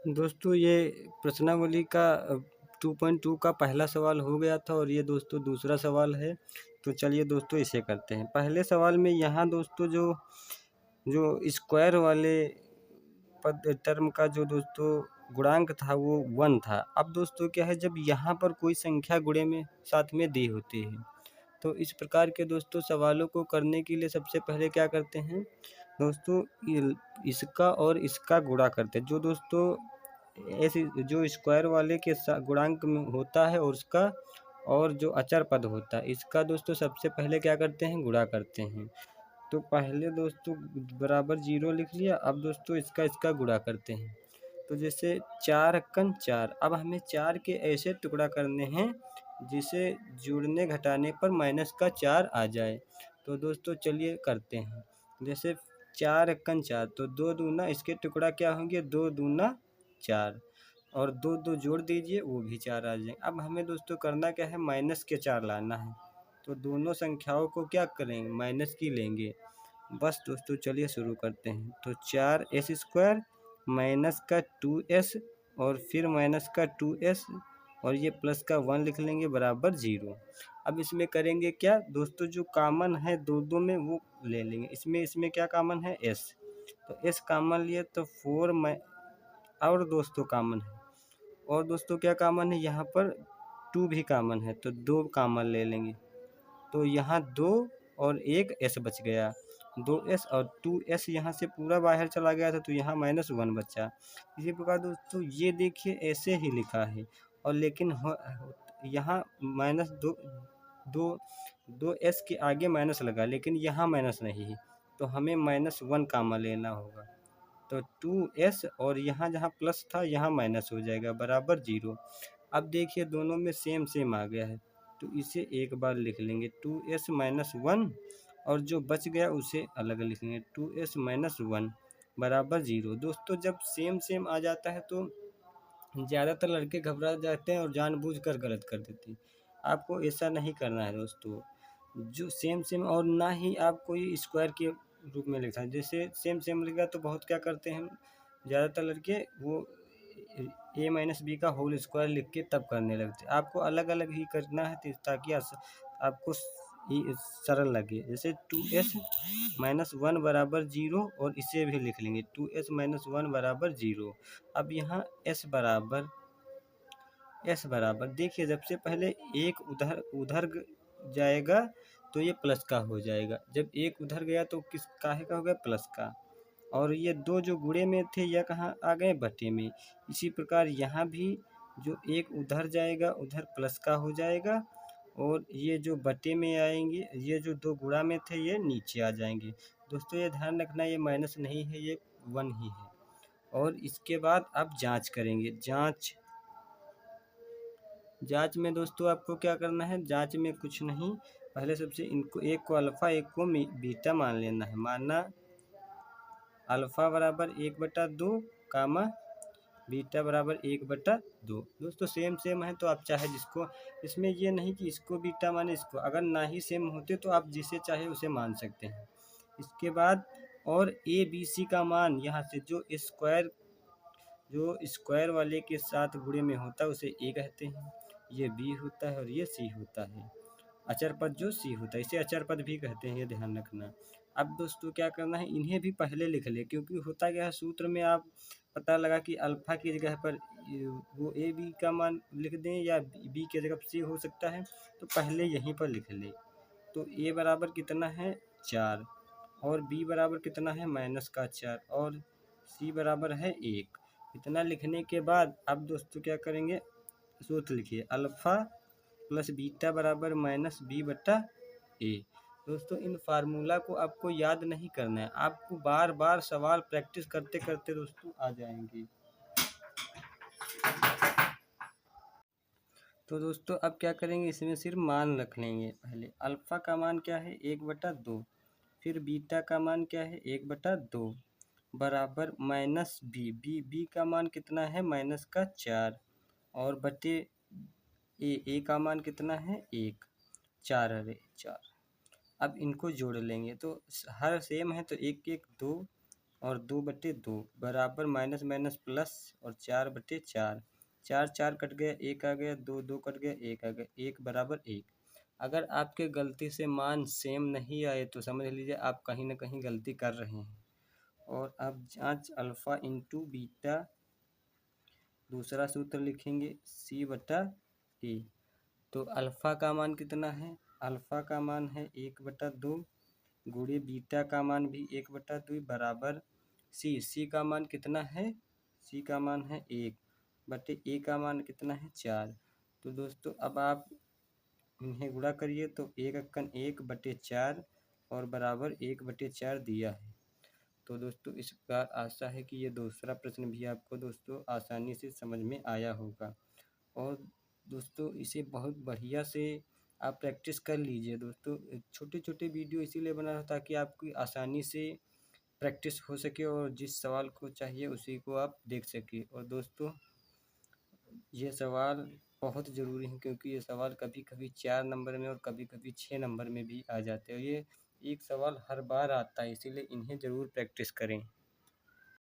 दोस्तों ये प्रश्नावली का 2.2 का पहला सवाल हो गया था और ये दोस्तों दूसरा सवाल है। तो चलिए दोस्तों इसे करते हैं। पहले सवाल में यहाँ दोस्तों जो जो स्क्वायर वाले पद टर्म का जो दोस्तों गुणांक था वो 1 था। अब दोस्तों क्या है, जब यहाँ पर कोई संख्या गुणे में साथ में दी होती है तो इस प्रकार के दोस्तों सवालों को करने के लिए सबसे पहले क्या करते हैं दोस्तों, इसका और इसका गुणा करते हैं। जो दोस्तों ऐसे जो स्क्वायर वाले के गुणांक में होता है और उसका और जो अचर पद होता है इसका दोस्तों सबसे पहले क्या करते हैं, गुणा करते हैं। तो पहले दोस्तों बराबर 0 लिख लिया। अब दोस्तों इसका इसका गुणा करते हैं। तो जैसे 4 अक्कन 4। अब हमें 4 के ऐसे टुकड़ा करने हैं जिसे जोड़ने घटाने पर माइनस का 4 आ जाए। तो दोस्तों चलिए करते हैं। जैसे 4 अक्कन 4 तो 2 दूना इसके टुकड़ा क्या होंगे, 2 दूना 4 और 2 2 जोड़ दीजिए वो भी 4 आ जाएंगे। अब हमें दोस्तों करना क्या है, माइनस के 4 लाना है। तो दोनों संख्याओं को क्या करेंगे, माइनस की लेंगे। बस दोस्तों चलिए शुरू करते हैं। तो 4s² माइनस का 2s और फिर माइनस का 2s और ये प्लस का 1 लिख लेंगे बराबर 0। अब इसमें करेंगे क्या दोस्तों, जो कामन है दो दो में वो ले लेंगे। इसमें क्या कामन है, s। तो s कामन लिए तो 4 और दोस्तों कामन है। और दोस्तों क्या कामन है, यहाँ पर 2 भी कामन है तो 2 कामन ले लेंगे। तो यहाँ 2 और एक s बच गया, 2s और 2s यहाँ से पूरा बाहर चला गया था तो यहाँ -1 बचा। इसी प्रकार दोस्तों ये देखिए ऐसे ही लिखा है और लेकिन यहाँ -2 दो s के आगे माइनस लगा लेकिन यहाँ माइनस नहीं है तो हमें -1 कामा लेना होगा। तो 2s और यहाँ जहाँ प्लस था यहाँ माइनस हो जाएगा बराबर 0। अब देखिए दोनों में सेम सेम आ गया है तो इसे एक बार लिख लेंगे 2s -1 और जो बच गया उसे अलग लिखेंगे 2s -1 बराबर 0। दोस्तों जब सेम सेम आ जाता है तो ज़्यादातर लड़के घबरा जाते हैं और जानबूझकर गलत कर देते हैं। आपको ऐसा नहीं करना है दोस्तों। जो सेम सेम और ना ही आप कोई स्क्वायर के रूप में लिखा है। जैसे सेम सेम लिखा तो बहुत क्या करते हैं ज़्यादातर लड़के, वो a-b का होल स्क्वायर लिख के तब करने लगते हैं। आपको अलग अलग ही करना है ताकि आपको सरल लगे। जैसे 2s-1 बराबर 0 और इसे भी लिख लेंगे 2s-1 बराबर 0। अब यहाँ s बराबर देखिए जब से पहले एक उधर जाएगा तो ये प्लस का हो जाएगा। जब एक उधर गया तो किस काहे का हो गया, प्लस का। और ये 2 जो गुणे में थे यह कहाँ आ गए, बटे में। इसी प्रकार यहाँ भी जो एक उधर जाएगा उधर प्लस का हो जाएगा और ये जो बटे में आएंगे, ये जो 2 गुणा में थे ये नीचे आ जाएंगे। दोस्तों ये ध्यान रखना ये माइनस नहीं है, ये 1 ही है। और इसके बाद अब जांच करेंगे। जांच में दोस्तों आपको क्या करना है, जांच में कुछ नहीं, पहले सबसे इनको एक को अल्फ़ा एक को बीटा मान लेना है। माना अल्फ़ा बराबर 1/2 कामा बीटा बराबर 1/2। दोस्तों सेम सेम है तो आप चाहे जिसको, इसमें ये नहीं कि इसको बीटा माने इसको, अगर ना ही सेम होते तो आप जिसे चाहे उसे मान सकते हैं। इसके बाद और ए बी सी का मान यहाँ से जो स्क्वायर वाले के साथ गुणे में होता है उसे ए कहते हैं, ये बी होता है और ये सी होता है। अचर पद जो सी होता है इसे अचर पद भी कहते हैं, ये ध्यान रखना। अब दोस्तों क्या करना है, इन्हें भी पहले लिख ले, क्योंकि होता क्या है सूत्र में आप पता लगा कि अल्फ़ा की जगह पर वो ए बी का मान लिख दें या बी की जगह सी हो सकता है, तो पहले यहीं पर लिख ले। तो ए बराबर कितना है 4 और बी बराबर कितना है -4 और सी बराबर है 1। इतना लिखने के बाद अब दोस्तों क्या करेंगे, सूत्र लिखिए अल्फ़ा प्लस बीटा बराबर -b/a। दोस्तों इन फार्मूला को आपको याद नहीं करना है, आपको बार बार सवाल प्रैक्टिस करते करते दोस्तों आ जाएंगे। तो दोस्तों अब क्या करेंगे, इसमें सिर्फ मान रख लेंगे। पहले अल्फ़ा का मान क्या है 1/2, फिर बीटा का मान क्या है 1/2 बराबर -b का मान कितना है -4 और बटे ए का मान कितना है 1, 4 अरे 4। अब इनको जोड़ लेंगे तो हर सेम है तो 1 1 2 और 2/2 बराबर माइनस माइनस प्लस और 4/4। 4 4 कट गया, 1 आ गया, 2 2 कट गया, 1 आ गया, 1 बराबर 1। अगर आपके गलती से मान सेम नहीं आए तो समझ लीजिए आप कहीं ना कहीं गलती कर रहे हैं। और अब जांच अल्फ़ा इंटू बीटा, दूसरा सूत्र लिखेंगे C/A। तो अल्फ़ा का मान कितना है? अल्फ़ा का मान है 1/2 गुणे बीटा का मान भी 1/2 बराबर C का मान कितना है? C का मान है 1 बटे A का मान कितना है? 4। तो दोस्तों अब आप इन्हें गुणा करिए तो 1 × 1/4 और बराबर 1/4 दिया है। तो दोस्तों इस प्रकार आशा है कि ये दूसरा प्रश्न भी आपको दोस्तों आसानी से समझ में आया होगा। और दोस्तों इसे बहुत बढ़िया से आप प्रैक्टिस कर लीजिए दोस्तों। छोटे छोटे वीडियो इसीलिए बना रहा हूं ताकि आपकी आसानी से प्रैक्टिस हो सके और जिस सवाल को चाहिए उसी को आप देख सकें। और दोस्तों ये सवाल बहुत ज़रूरी है क्योंकि ये सवाल कभी कभी 4 नंबर में और कभी कभी 6 नंबर में भी आ जाते हैं। ये एक सवाल हर बार आता है, इसीलिए इन्हें ज़रूर प्रैक्टिस करें।